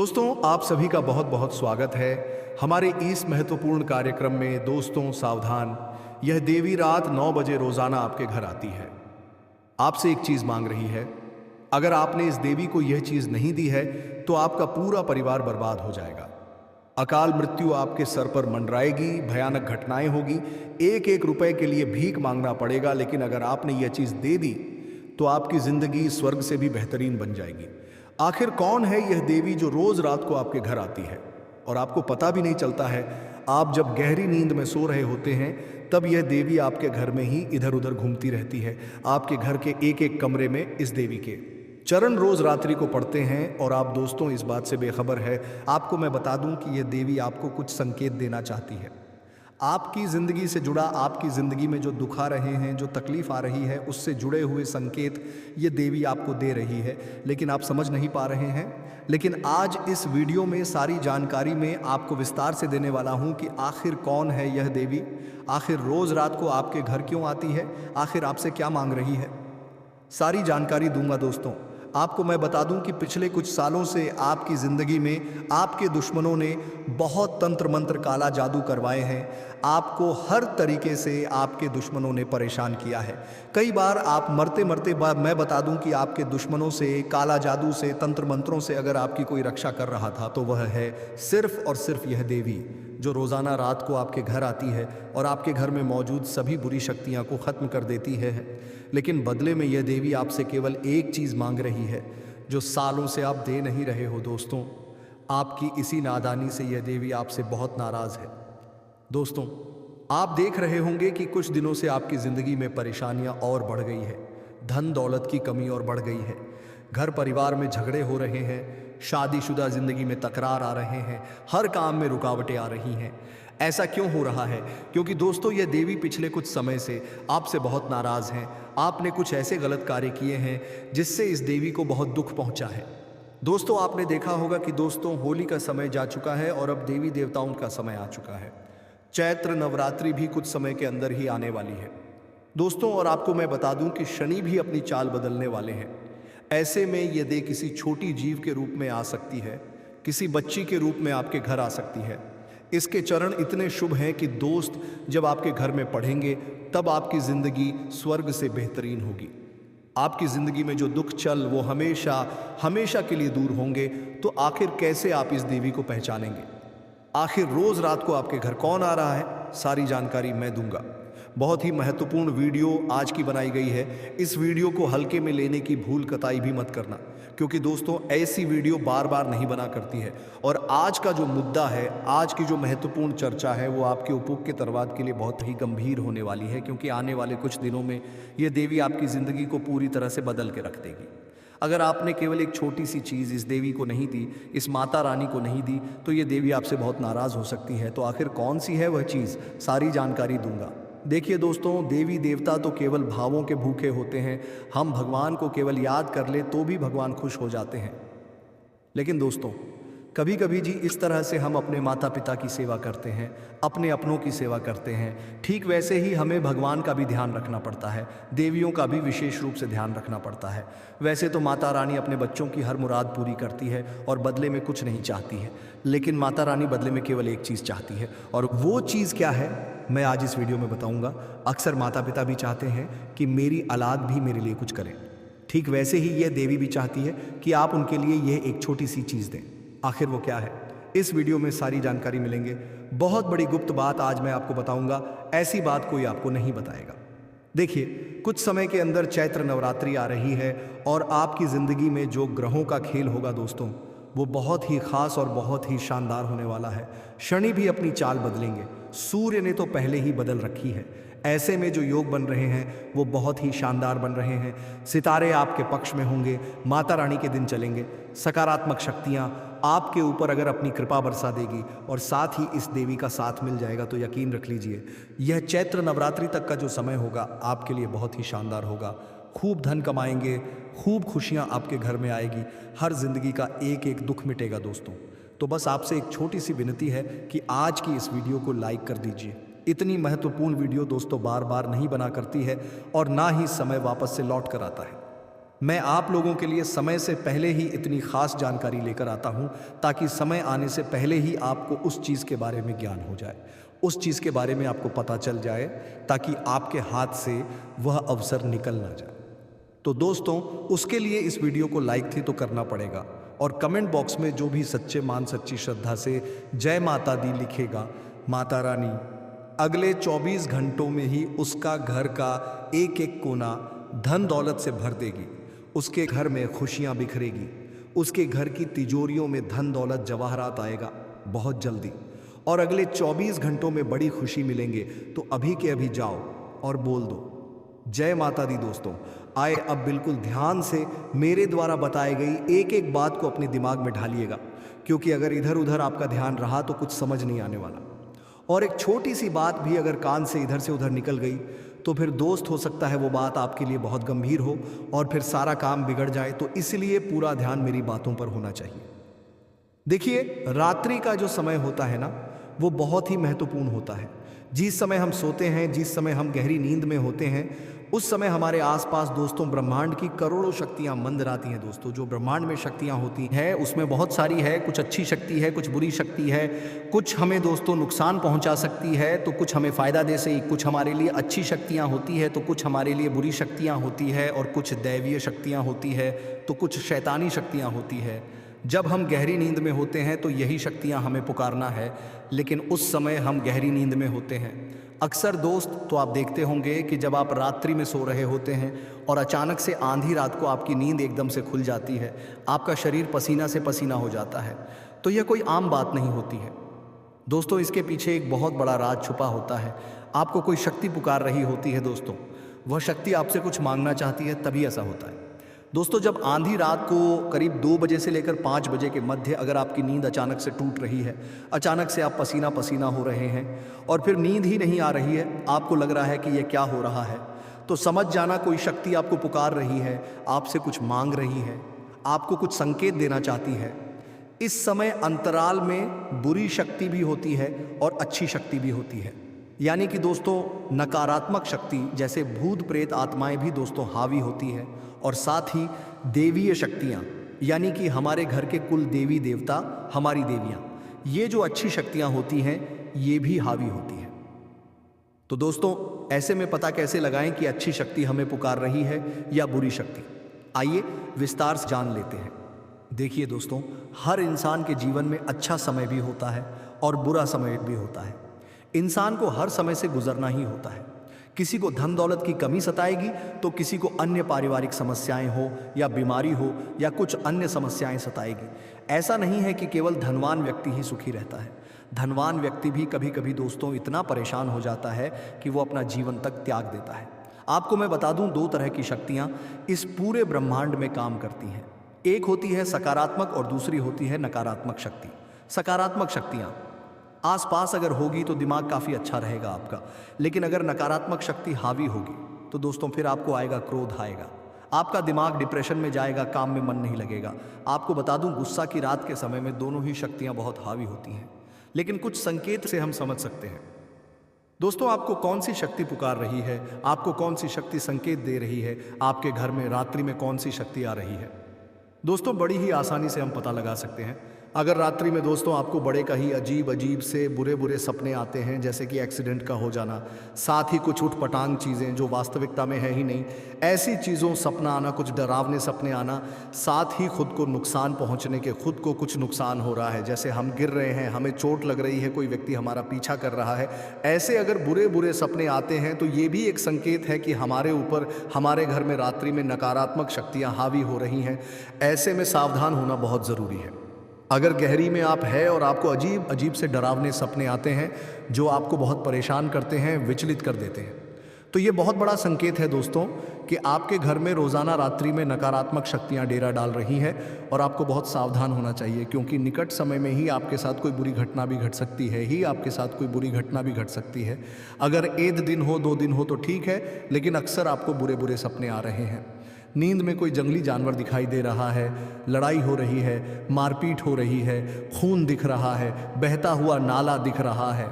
दोस्तों, आप सभी का बहुत बहुत स्वागत है हमारे इस महत्वपूर्ण कार्यक्रम में। दोस्तों सावधान, यह देवी रात 9 बजे रोजाना आपके घर आती है। आपसे एक चीज मांग रही है। अगर आपने इस देवी को यह चीज नहीं दी है तो आपका पूरा परिवार बर्बाद हो जाएगा। अकाल मृत्यु आपके सर पर मंडराएगी, भयानक घटनाएं होगी, एक एक रुपए के लिए भीख मांगना पड़ेगा। लेकिन अगर आपने यह चीज दे दी तो आपकी जिंदगी स्वर्ग से भी बेहतरीन बन जाएगी। आखिर कौन है यह देवी जो रोज रात को आपके घर आती है और आपको पता भी नहीं चलता है? आप जब गहरी नींद में सो रहे होते हैं तब यह देवी आपके घर में ही इधर उधर घूमती रहती है। आपके घर के एक एक कमरे में इस देवी के चरण रोज रात्रि को पढ़ते हैं और आप दोस्तों इस बात से बेखबर है। आपको मैं बता दूं कि यह देवी आपको कुछ संकेत देना चाहती है। आपकी ज़िंदगी से जुड़ा, आपकी ज़िंदगी में जो दुख आ रहे हैं, जो तकलीफ़ आ रही है, उससे जुड़े हुए संकेत ये देवी आपको दे रही है, लेकिन आप समझ नहीं पा रहे हैं। लेकिन आज इस वीडियो में सारी जानकारी में आपको विस्तार से देने वाला हूँ कि आखिर कौन है यह देवी, आखिर रोज़ रात को आपके घर क्यों आती है, आखिर आपसे क्या मांग रही है। सारी जानकारी दूंगा दोस्तों। आपको मैं बता दूं कि पिछले कुछ सालों से आपकी ज़िंदगी में आपके दुश्मनों ने बहुत तंत्र मंत्र काला जादू करवाए हैं। आपको हर तरीके से आपके दुश्मनों ने परेशान किया है। कई बार आप मरते मरते मैं बता दूं कि आपके दुश्मनों से, काला जादू से, तंत्र मंत्रों से अगर आपकी कोई रक्षा कर रहा था तो वह है सिर्फ और सिर्फ यह देवी, जो रोज़ाना रात को आपके घर आती है और आपके घर में मौजूद सभी बुरी शक्तियाँ को ख़त्म कर देती है। लेकिन बदले में यह देवी आपसे केवल एक चीज़ मांग रही है जो सालों से आप दे नहीं रहे हो। दोस्तों, आपकी इसी नादानी से यह देवी आपसे बहुत नाराज़ है। दोस्तों, आप देख रहे होंगे कि कुछ दिनों से आपकी ज़िंदगी में परेशानियां और बढ़ गई है, धन दौलत की कमी और बढ़ गई है, घर परिवार में झगड़े हो रहे हैं, शादीशुदा ज़िंदगी में तकरार आ रहे हैं, हर काम में रुकावटें आ रही हैं। ऐसा क्यों हो रहा है? क्योंकि दोस्तों, यह देवी पिछले कुछ समय से आपसे बहुत नाराज़ हैं। आपने कुछ ऐसे गलत कार्य किए हैं जिससे इस देवी को बहुत दुख पहुंचा है। दोस्तों, आपने देखा होगा कि दोस्तों होली का समय जा चुका है और अब देवी देवताओं का समय आ चुका है। चैत्र नवरात्रि भी कुछ समय के अंदर ही आने वाली है दोस्तों। और आपको मैं बता दूं कि शनि भी अपनी चाल बदलने वाले हैं। ऐसे में ये देवी किसी छोटी जीव के रूप में आ सकती है, किसी बच्ची के रूप में आपके घर आ सकती है। इसके चरण इतने शुभ हैं कि दोस्त जब आपके घर में पढ़ेंगे तब आपकी ज़िंदगी स्वर्ग से बेहतरीन होगी। आपकी ज़िंदगी में जो दुख चल वो हमेशा हमेशा के लिए दूर होंगे। तो आखिर कैसे आप इस देवी को पहचानेंगे? आखिर रोज़ रात को आपके घर कौन आ रहा है, सारी जानकारी मैं दूंगा। बहुत ही महत्वपूर्ण वीडियो आज की बनाई गई है। इस वीडियो को हल्के में लेने की भूल कतई भी मत करना, क्योंकि दोस्तों ऐसी वीडियो बार बार नहीं बना करती है। और आज का जो मुद्दा है, आज की जो महत्वपूर्ण चर्चा है, वो आपके उपभोग के तरवाद के लिए बहुत ही गंभीर होने वाली है। क्योंकि आने वाले कुछ दिनों में ये देवी आपकी ज़िंदगी को पूरी तरह से बदल के रख देगी। अगर आपने केवल एक छोटी सी चीज़ इस देवी को नहीं दी, इस माता रानी को नहीं दी, तो ये देवी आपसे बहुत नाराज़ हो सकती है। तो आखिर कौन सी है वह चीज़, सारी जानकारी दूंगा। देखिए दोस्तों, देवी देवता तो केवल भावों के भूखे होते हैं। हम भगवान को केवल याद कर ले तो भी भगवान खुश हो जाते हैं। लेकिन दोस्तों, कभी कभी जी इस तरह से हम अपने माता पिता की सेवा करते हैं, अपने अपनों की सेवा करते हैं, ठीक वैसे ही हमें भगवान का भी ध्यान रखना पड़ता है, देवियों का भी विशेष रूप से ध्यान रखना पड़ता है। वैसे तो माता रानी अपने बच्चों की हर मुराद पूरी करती है और बदले में कुछ नहीं चाहती है। लेकिन माता रानी बदले में केवल एक चीज़ चाहती है, और वो चीज़ क्या है मैं आज इस वीडियो में बताऊँगा। अक्सर माता पिता भी चाहते हैं कि मेरी औलाद भी मेरे लिए कुछ करे, ठीक वैसे ही यह देवी भी चाहती है कि आप उनके लिए यह एक छोटी सी चीज़ दें। आखिर वो क्या है, इस वीडियो में सारी जानकारी मिलेंगे। बहुत बड़ी गुप्त बात आज मैं आपको बताऊंगा, ऐसी बात कोई आपको नहीं बताएगा। देखिए, कुछ समय के अंदर चैत्र नवरात्रि आ रही है और आपकी ज़िंदगी में जो ग्रहों का खेल होगा दोस्तों, वो बहुत ही खास और बहुत ही शानदार होने वाला है। शनि भी अपनी चाल बदलेंगे, सूर्य ने तो पहले ही बदल रखी है। ऐसे में जो योग बन रहे हैं वो बहुत ही शानदार बन रहे हैं। सितारे आपके पक्ष में होंगे, माता रानी के दिन चलेंगे, सकारात्मक शक्तियाँ आपके ऊपर अगर अपनी कृपा बरसा देगी और साथ ही इस देवी का साथ मिल जाएगा तो यकीन रख लीजिए यह चैत्र नवरात्रि तक का जो समय होगा आपके लिए बहुत ही शानदार होगा। खूब धन कमाएंगे, खूब खुशियाँ आपके घर में आएगी, हर जिंदगी का एक एक दुख मिटेगा दोस्तों। तो बस आपसे एक छोटी सी विनती है कि आज की इस वीडियो को लाइक कर दीजिए। इतनी महत्वपूर्ण वीडियो दोस्तों बार बार नहीं बना करती है और ना ही समय वापस से लौट कर आता है। मैं आप लोगों के लिए समय से पहले ही इतनी खास जानकारी लेकर आता हूं ताकि समय आने से पहले ही आपको उस चीज़ के बारे में ज्ञान हो जाए, उस चीज़ के बारे में आपको पता चल जाए, ताकि आपके हाथ से वह अवसर निकल ना जाए। तो दोस्तों, उसके लिए इस वीडियो को लाइक थी तो करना पड़ेगा, और कमेंट बॉक्स में जो भी सच्चे मान सच्ची श्रद्धा से जय माता दी लिखेगा, माता रानी अगले 24 घंटों में ही उसका घर का एक एक कोना धन दौलत से भर देगी, उसके घर में खुशियां बिखरेगी, उसके घर की तिजोरियों में धन दौलत जवाहरात आएगा बहुत जल्दी, और अगले 24 घंटों में बड़ी खुशी मिलेंगे। तो अभी के अभी जाओ और बोल दो जय माता दी। दोस्तों आए, अब बिल्कुल ध्यान से मेरे द्वारा बताई गई एक एक बात को अपने दिमाग में ढालिएगा, क्योंकि अगर इधर उधर आपका ध्यान रहा तो कुछ समझ नहीं आने वाला, और एक छोटी सी बात भी अगर कान से इधर से उधर निकल गई तो फिर दोस्त हो सकता है वो बात आपके लिए बहुत गंभीर हो और फिर सारा काम बिगड़ जाए। तो इसलिए पूरा ध्यान मेरी बातों पर होना चाहिए। देखिए, रात्रि का जो समय होता है ना, वो बहुत ही महत्वपूर्ण होता है। जिस समय हम सोते हैं, जिस समय हम गहरी नींद में होते हैं, उस समय हमारे आसपास दोस्तों ब्रह्मांड की करोड़ों शक्तियां मंडराती हैं। दोस्तों, जो ब्रह्मांड में शक्तियां होती हैं उसमें बहुत सारी है, कुछ अच्छी शक्ति है, कुछ बुरी शक्ति है, कुछ हमें दोस्तों नुकसान पहुंचा सकती है तो कुछ हमें फ़ायदा दे सकती, कुछ हमारे लिए अच्छी शक्तियां होती है तो कुछ हमारे लिए बुरी शक्तियां होती है, और कुछ दैवीय शक्तियां होती है तो कुछ शैतानी शक्तियां होती है। जब हम गहरी नींद में होते हैं तो यही शक्तियां हमें पुकारना है, लेकिन उस समय हम गहरी नींद में होते हैं। अक्सर दोस्त तो आप देखते होंगे कि जब आप रात्रि में सो रहे होते हैं और अचानक से आंधी रात को आपकी नींद एकदम से खुल जाती है, आपका शरीर पसीना से पसीना हो जाता है, तो यह कोई आम बात नहीं होती है दोस्तों। इसके पीछे एक बहुत बड़ा राज छुपा होता है। आपको कोई शक्ति पुकार रही होती है दोस्तों, वह शक्ति आपसे कुछ मांगना चाहती है, तभी ऐसा होता है। दोस्तों, जब आंधी रात को करीब 2 बजे से लेकर 5 बजे के मध्य अगर आपकी नींद अचानक से टूट रही है, अचानक से आप पसीना पसीना हो रहे हैं और फिर नींद ही नहीं आ रही है, आपको लग रहा है कि यह क्या हो रहा है, तो समझ जाना कोई शक्ति आपको पुकार रही है, आपसे कुछ मांग रही है, आपको कुछ संकेत देना चाहती है। इस समय अंतराल में बुरी शक्ति भी होती है और अच्छी शक्ति भी होती है, यानी कि दोस्तों नकारात्मक शक्ति जैसे भूत प्रेत आत्माएं भी दोस्तों हावी होती है, और साथ ही देवीय शक्तियां, यानी कि हमारे घर के कुल देवी देवता, हमारी देवियां, ये जो अच्छी शक्तियां होती हैं ये भी हावी होती हैं। तो दोस्तों, ऐसे में पता कैसे लगाएं कि अच्छी शक्ति हमें पुकार रही है या बुरी शक्ति? आइए विस्तार से जान लेते हैं। देखिए दोस्तों, हर इंसान के जीवन में अच्छा समय भी होता है और बुरा समय भी होता है। इंसान को हर समय से गुजरना ही होता है। किसी को धन दौलत की कमी सताएगी तो किसी को अन्य पारिवारिक समस्याएं हो या बीमारी हो या कुछ अन्य समस्याएं सताएगी। ऐसा नहीं है कि केवल धनवान व्यक्ति ही सुखी रहता है। धनवान व्यक्ति भी कभी कभी दोस्तों इतना परेशान हो जाता है कि वो अपना जीवन तक त्याग देता है। आपको मैं बता दूं, 2 तरह की शक्तियां इस पूरे ब्रह्मांड में काम करती हैं। एक होती है सकारात्मक और दूसरी होती है नकारात्मक शक्ति। सकारात्मक शक्तियां आसपास अगर होगी तो दिमाग काफ़ी अच्छा रहेगा आपका, लेकिन अगर नकारात्मक शक्ति हावी होगी तो दोस्तों फिर आपको आएगा क्रोध, आएगा आपका दिमाग डिप्रेशन में जाएगा, काम में मन नहीं लगेगा। आपको बता दूं, गुस्सा की रात के समय में दोनों ही शक्तियां बहुत हावी होती हैं, लेकिन कुछ संकेत से हम समझ सकते हैं। दोस्तों, आपको कौन सी शक्ति पुकार रही है, आपको कौन सी शक्ति संकेत दे रही है, आपके घर में रात्रि में कौन सी शक्ति आ रही है? दोस्तों, बड़ी ही आसानी से हम पता लगा सकते हैं। अगर रात्रि में दोस्तों आपको बड़े का ही अजीब अजीब से बुरे बुरे सपने आते हैं, जैसे कि एक्सीडेंट का हो जाना, साथ ही कुछ उठपटांग चीज़ें जो वास्तविकता में है ही नहीं, ऐसी चीज़ों सपना आना, कुछ डरावने सपने आना, साथ ही खुद को नुकसान पहुंचने के, खुद को कुछ नुकसान हो रहा है, जैसे हम गिर रहे हैं, हमें चोट लग रही है, कोई व्यक्ति हमारा पीछा कर रहा है, ऐसे अगर बुरे बुरे सपने आते हैं तो ये भी एक संकेत है कि हमारे ऊपर, हमारे घर में रात्रि में नकारात्मक शक्तियाँ हावी हो रही हैं। ऐसे में सावधान होना बहुत ज़रूरी है। अगर गहरी में आप है और आपको अजीब अजीब से डरावने सपने आते हैं जो आपको बहुत परेशान करते हैं, विचलित कर देते हैं, तो ये बहुत बड़ा संकेत है दोस्तों कि आपके घर में रोज़ाना रात्रि में नकारात्मक शक्तियां डेरा डाल रही हैं, और आपको बहुत सावधान होना चाहिए, क्योंकि निकट समय में ही आपके साथ कोई बुरी घटना भी घट सकती है, आपके साथ कोई बुरी घटना भी घट सकती है। अगर 1 दिन हो, 2 दिन हो तो ठीक है, लेकिन अक्सर आपको बुरे बुरे सपने आ रहे हैं। नींद में कोई जंगली जानवर दिखाई दे रहा है, लड़ाई हो रही है, मारपीट हो रही है, खून दिख रहा है, बहता हुआ नाला दिख रहा है,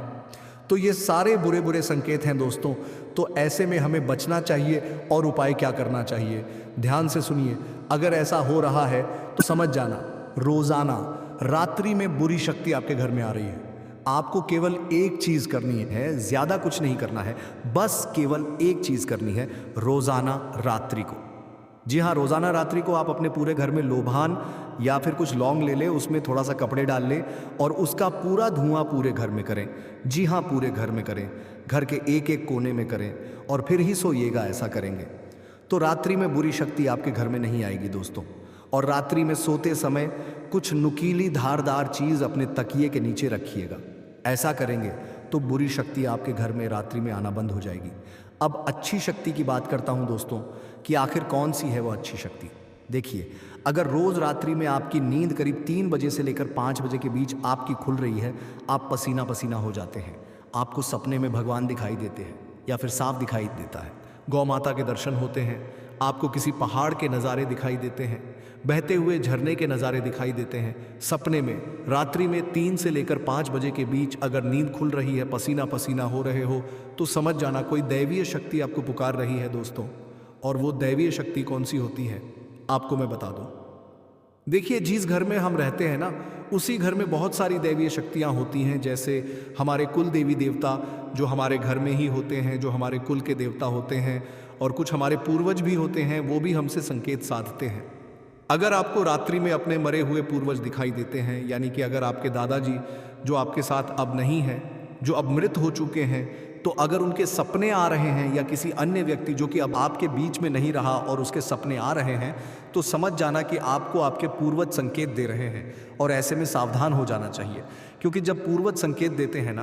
तो ये सारे बुरे बुरे संकेत हैं दोस्तों। तो ऐसे में हमें बचना चाहिए और उपाय क्या करना चाहिए, ध्यान से सुनिए। अगर ऐसा हो रहा है तो समझ जाना, रोजाना रात्रि में बुरी शक्ति आपके घर में आ रही है। आपको केवल एक चीज करनी है, ज्यादा कुछ नहीं करना है, बस केवल एक चीज करनी है, रोजाना रात्रि को। जी हाँ, रोजाना रात्रि को आप अपने पूरे घर में लोबान या फिर कुछ लौंग ले ले, उसमें थोड़ा सा कपड़े डाल ले और उसका पूरा धुआं पूरे घर में करें। जी हाँ, पूरे घर में करें, घर के एक एक कोने में करें और फिर ही सोइएगा। ऐसा करेंगे तो रात्रि में बुरी शक्ति आपके घर में नहीं आएगी दोस्तों। और रात्रि में सोते समय कुछ नुकीली धारदार चीज अपने तकिए के नीचे रखिएगा। ऐसा करेंगे तो बुरी शक्ति आपके घर में रात्रि में आना बंद हो जाएगी। अब अच्छी शक्ति की बात करता हूं दोस्तों कि आखिर कौन सी है वो अच्छी शक्ति। देखिए, अगर रोज रात्रि में आपकी नींद करीब 3 बजे से लेकर 5 बजे के बीच आपकी खुल रही है, आप पसीना पसीना हो जाते हैं, आपको सपने में भगवान दिखाई देते हैं या फिर सांप दिखाई देता है, गौ माता के दर्शन होते हैं, आपको किसी पहाड़ के नज़ारे दिखाई देते हैं, बहते हुए झरने के नज़ारे दिखाई देते हैं, सपने में रात्रि में 3 से लेकर 5 बजे के बीच अगर नींद खुल रही है, पसीना पसीना हो रहे हो, तो समझ जाना कोई दैवीय शक्ति आपको पुकार रही है दोस्तों। और वो दैवीय शक्ति कौन सी होती है आपको मैं बता दूं। देखिए, जिस घर में हम रहते हैं ना, उसी घर में बहुत सारी दैवीय शक्तियां होती हैं। जैसे हमारे कुल देवी देवता जो हमारे घर में ही होते हैं, जो हमारे कुल के देवता होते हैं, और कुछ हमारे पूर्वज भी होते हैं, वो भी हमसे संकेत साधते हैं। अगर आपको रात्रि में अपने मरे हुए पूर्वज दिखाई देते हैं, यानी कि अगर आपके दादाजी जो आपके साथ अब नहीं हैं, जो अब मृत हो चुके हैं, तो अगर उनके सपने आ रहे हैं या किसी अन्य व्यक्ति जो कि अब आपके बीच में नहीं रहा और उसके सपने आ रहे हैं, तो समझ जाना कि आपको आपके पूर्वज संकेत दे रहे हैं। और ऐसे में सावधान हो जाना चाहिए, क्योंकि जब पूर्वज संकेत देते हैं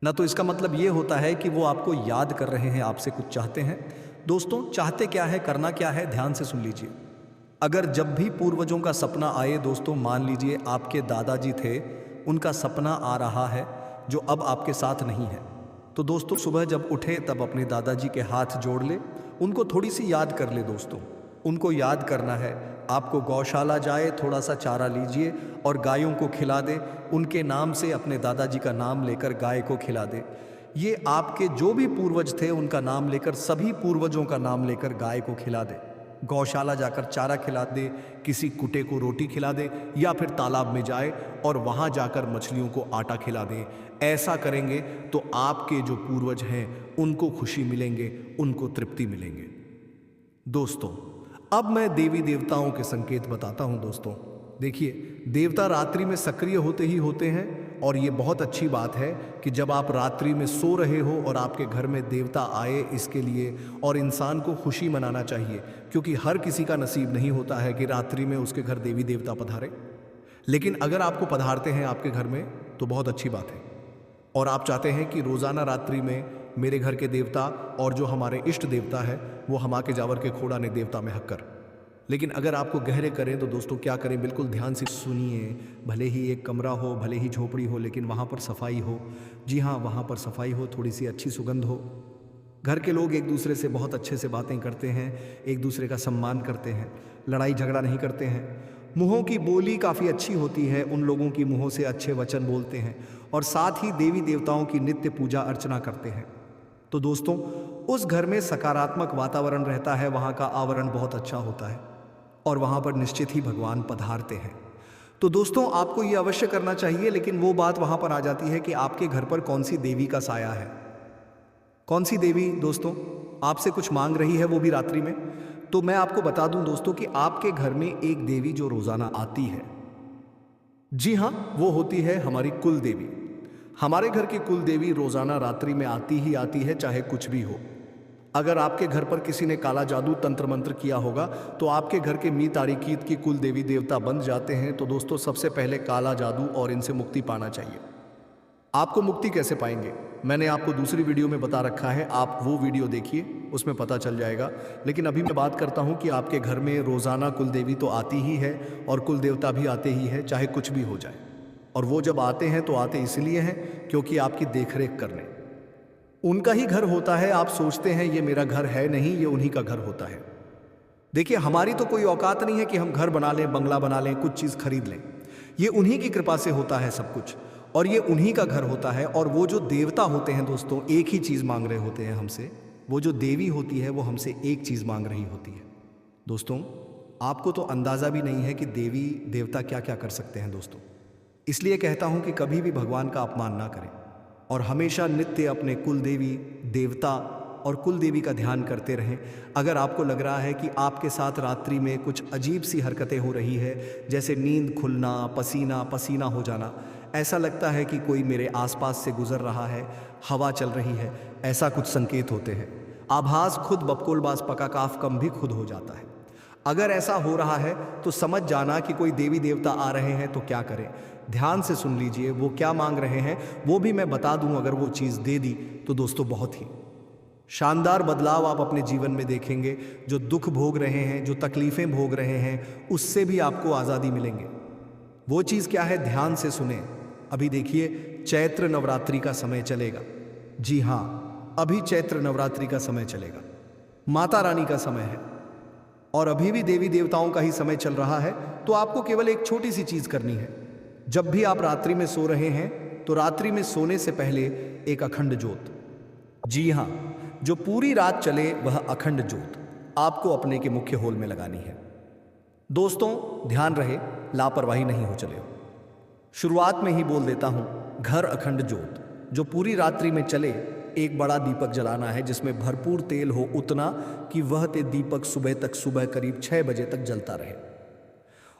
ना तो इसका मतलब ये होता है कि वो आपको याद कर रहे हैं, आपसे कुछ चाहते हैं। दोस्तों, चाहते क्या है, करना क्या है, ध्यान से सुन लीजिए। अगर जब भी पूर्वजों का सपना आए दोस्तों, मान लीजिए आपके दादाजी थे, उनका सपना आ रहा है जो अब आपके साथ नहीं है, तो दोस्तों सुबह जब उठे तब अपने दादाजी के हाथ जोड़ ले, उनको थोड़ी सी याद कर ले दोस्तों। उनको याद करना है, आपको गौशाला जाए, थोड़ा सा चारा लीजिए और गायों को खिला दे। उनके नाम से अपने दादाजी का नाम लेकर गाय को खिला दे। ये आपके जो भी पूर्वज थे उनका नाम लेकर, सभी पूर्वजों का नाम लेकर गाय को खिला दे। गौशाला जाकर चारा खिला दे, किसी कुत्ते को रोटी खिला दे, या फिर तालाब में जाए और वहाँ जाकर मछलियों को आटा खिला दे। ऐसा करेंगे तो आपके जो पूर्वज हैं उनको खुशी मिलेंगे, उनको तृप्ति मिलेंगे। दोस्तों, अब मैं देवी देवताओं के संकेत बताता हूं दोस्तों। देखिए, देवता रात्रि में सक्रिय होते ही होते हैं, और ये बहुत अच्छी बात है कि जब आप रात्रि में सो रहे हो और आपके घर में देवता आए, इसके लिए और इंसान को खुशी मनाना चाहिए, क्योंकि हर किसी का नसीब नहीं होता है कि रात्रि में उसके घर देवी देवता पधारे। लेकिन अगर आपको पधारते हैं आपके घर में तो बहुत अच्छी बात है, और आप चाहते हैं कि रोज़ाना रात्रि में मेरे घर के देवता और जो हमारे इष्ट देवता है वो हमा के जावर के खोड़ा ने देवता में हक्कर। लेकिन अगर आपको गहरे करें तो दोस्तों क्या करें, बिल्कुल ध्यान से सुनिए। भले ही एक कमरा हो, भले ही झोपड़ी हो, लेकिन वहाँ पर सफाई हो। जी हाँ, वहाँ पर सफाई हो, थोड़ी सी अच्छी सुगंध हो। घर के लोग एक दूसरे से बहुत अच्छे से बातें करते हैं, एक दूसरे का सम्मान करते हैं, लड़ाई झगड़ा नहीं करते हैं। मुँहों की बोली काफ़ी अच्छी होती है, उन लोगों की मुँहों से अच्छे वचन बोलते हैं, और साथ ही देवी देवताओं की नित्य पूजा अर्चना करते हैं। तो दोस्तों, उस घर में सकारात्मक वातावरण रहता है, वहाँ का आवरण बहुत अच्छा होता है और वहाँ पर निश्चित ही भगवान पधारते हैं। तो दोस्तों, आपको ये अवश्य करना चाहिए, लेकिन वो बात वहाँ पर आ जाती है कि आपके घर पर कौन सी देवी का साया है। कौन सी देवी दोस्तों आपसे कुछ मांग रही है, वो भी रात्रि में? तो मैं आपको बता दूं दोस्तों कि आपके घर में एक देवी जो रोजाना आती है, जी हां, वो होती है हमारी कुल देवी। हमारे घर की कुल देवी रोजाना रात्रि में आती ही आती है, चाहे कुछ भी हो। अगर आपके घर पर किसी ने काला जादू तंत्र मंत्र किया होगा तो आपके घर के मी तारीकीत की कुल देवी देवता बन जाते हैं। तो दोस्तों, सबसे पहले काला जादू और इनसे मुक्ति पाना चाहिए। आपको मुक्ति कैसे पाएंगे, मैंने आपको दूसरी वीडियो में बता रखा है, आप वो वीडियो देखिए, उसमें पता चल जाएगा। लेकिन अभी मैं बात करता हूँ कि आपके घर में रोजाना कुल देवी तो आती ही है और कुल देवता भी आते ही है, चाहे कुछ भी हो जाए। और वो जब आते हैं तो आते इसलिए हैं क्योंकि आपकी देखरेख करने। उनका ही घर होता है। आप सोचते हैं ये मेरा घर है, नहीं, ये उन्हीं का घर होता है। देखिए, हमारी तो कोई औकात नहीं है कि हम घर बना लें, बंगला बना लें, कुछ चीज़ खरीद लें। ये उन्हीं की कृपा से होता है सब कुछ। और ये उन्हीं का घर होता है। और वो जो देवता होते हैं दोस्तों, एक ही चीज़ मांग रहे होते हैं हमसे। वो जो देवी होती है वो हमसे एक चीज़ मांग रही होती है। दोस्तों, आपको तो अंदाज़ा भी नहीं है कि देवी देवता क्या क्या कर सकते हैं दोस्तों। इसलिए कहता हूँ कि कभी भी भगवान का अपमान ना करें और हमेशा नित्य अपने कुल देवी देवता और कुल देवी का ध्यान करते रहें। अगर आपको लग रहा है कि आपके साथ रात्रि में कुछ अजीब सी हरकतें हो रही है, जैसे नींद खुलना, पसीना पसीना हो जाना, ऐसा लगता है कि कोई मेरे आसपास से गुजर रहा है, हवा चल रही है, ऐसा कुछ संकेत होते हैं। आभास खुद बपकोलबाज पका काफ कम भी खुद हो जाता है। अगर ऐसा हो रहा है तो समझ जाना कि कोई देवी देवता आ रहे हैं। तो क्या करें, ध्यान से सुन लीजिए वो क्या मांग रहे हैं, वो भी मैं बता दूं। अगर वो चीज़ दे दी तो दोस्तों बहुत ही शानदार बदलाव आप अपने जीवन में देखेंगे। जो दुख भोग रहे हैं, जो तकलीफ़ें भोग रहे हैं, उससे भी आपको आज़ादी मिलेंगे। वो चीज़ क्या है, ध्यान से सुने। अभी देखिए, चैत्र नवरात्रि का समय चलेगा। जी हाँ, अभी चैत्र नवरात्रि का समय चलेगा, माता रानी का समय है और अभी भी देवी देवताओं का ही समय चल रहा है। तो आपको केवल एक छोटी सी चीज़ करनी है। जब भी आप रात्रि में सो रहे हैं तो रात्रि में सोने से पहले एक अखंड ज्योत, जी हाँ, जो पूरी रात चले वह अखंड ज्योत आपको अपने के मुख्य होल में लगानी है। दोस्तों, ध्यान रहे, लापरवाही नहीं हो चले। शुरुआत में ही बोल देता हूं, घर अखंड ज्योत जो पूरी रात्रि में चले। एक बड़ा दीपक जलाना है जिसमें भरपूर तेल हो, उतना कि वह दीपक सुबह करीब 6 बजे तक जलता रहे।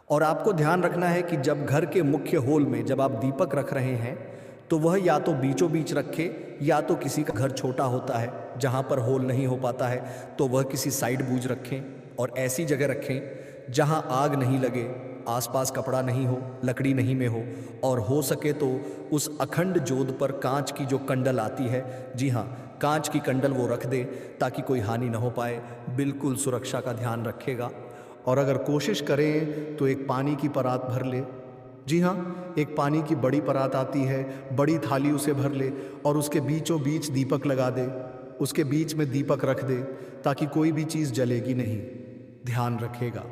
और आपको ध्यान रखना है कि जब घर के मुख्य होल में जब आप दीपक रख रहे हैं तो वह या तो बीचों बीच रखे, या तो किसी का घर छोटा होता है जहां पर होल नहीं हो पाता है तो वह किसी साइड बूझ रखें और ऐसी जगह रखें जहां आग नहीं लगे, आसपास कपड़ा नहीं हो, लकड़ी नहीं में हो, और हो सके तो उस अखंड ज्योत पर कांच की जो कंडल आती है, जी हाँ, कांच की कंडल वो रख दे ताकि कोई हानि ना हो पाए। बिल्कुल सुरक्षा का ध्यान रखेगा। और अगर कोशिश करें तो एक पानी की परात भर ले। जी हाँ, एक पानी की बड़ी परात आती है, बड़ी थाली उसे भर ले और उसके बीचों बीच दीपक लगा दे। उसके बीच में दीपक रख दे ताकि कोई भी चीज़ जलेगी नहीं। ध्यान रखेगा,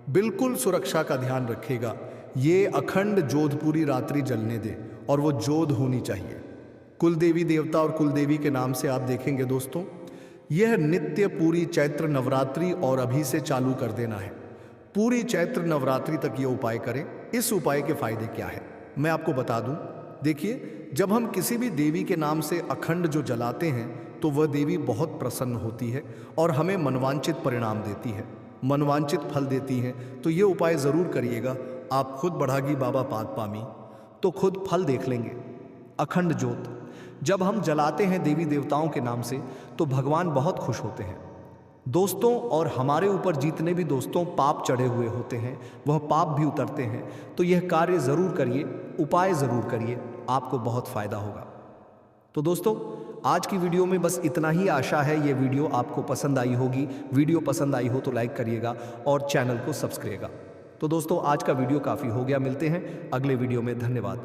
बिल्कुल सुरक्षा का ध्यान रखेगा। ये अखंड ज्योत पूरी रात्रि जलने दे और वो ज्योत होनी चाहिए कुल देवी देवता और कुल देवी के नाम से। आप देखेंगे दोस्तों, यह नित्य पूरी चैत्र नवरात्रि और अभी से चालू कर देना है। पूरी चैत्र नवरात्रि तक ये उपाय करें। इस उपाय के फायदे क्या है मैं आपको बता दूं। देखिए, जब हम किसी भी देवी के नाम से अखंड जो जलाते हैं तो वह देवी बहुत प्रसन्न होती है और हमें मनवांचित परिणाम देती है, मनवांचित फल देती हैं। तो ये उपाय ज़रूर करिएगा। आप खुद बढ़ागी बाबा पाद पामी तो खुद फल देख लेंगे। अखंड ज्योत जब हम जलाते हैं देवी देवताओं के नाम से तो भगवान बहुत खुश होते हैं दोस्तों। और हमारे ऊपर जितने भी दोस्तों पाप चढ़े हुए होते हैं वह पाप भी उतरते हैं। तो यह कार्य ज़रूर करिए, उपाय ज़रूर करिए, आपको बहुत फ़ायदा होगा। तो दोस्तों, आज की वीडियो में बस इतना ही। आशा है ये वीडियो आपको पसंद आई होगी। वीडियो पसंद आई हो तो लाइक करिएगा और चैनल को सब्सक्राइब करिएगा। तो दोस्तों, आज का वीडियो काफ़ी हो गया। मिलते हैं अगले वीडियो में। धन्यवाद।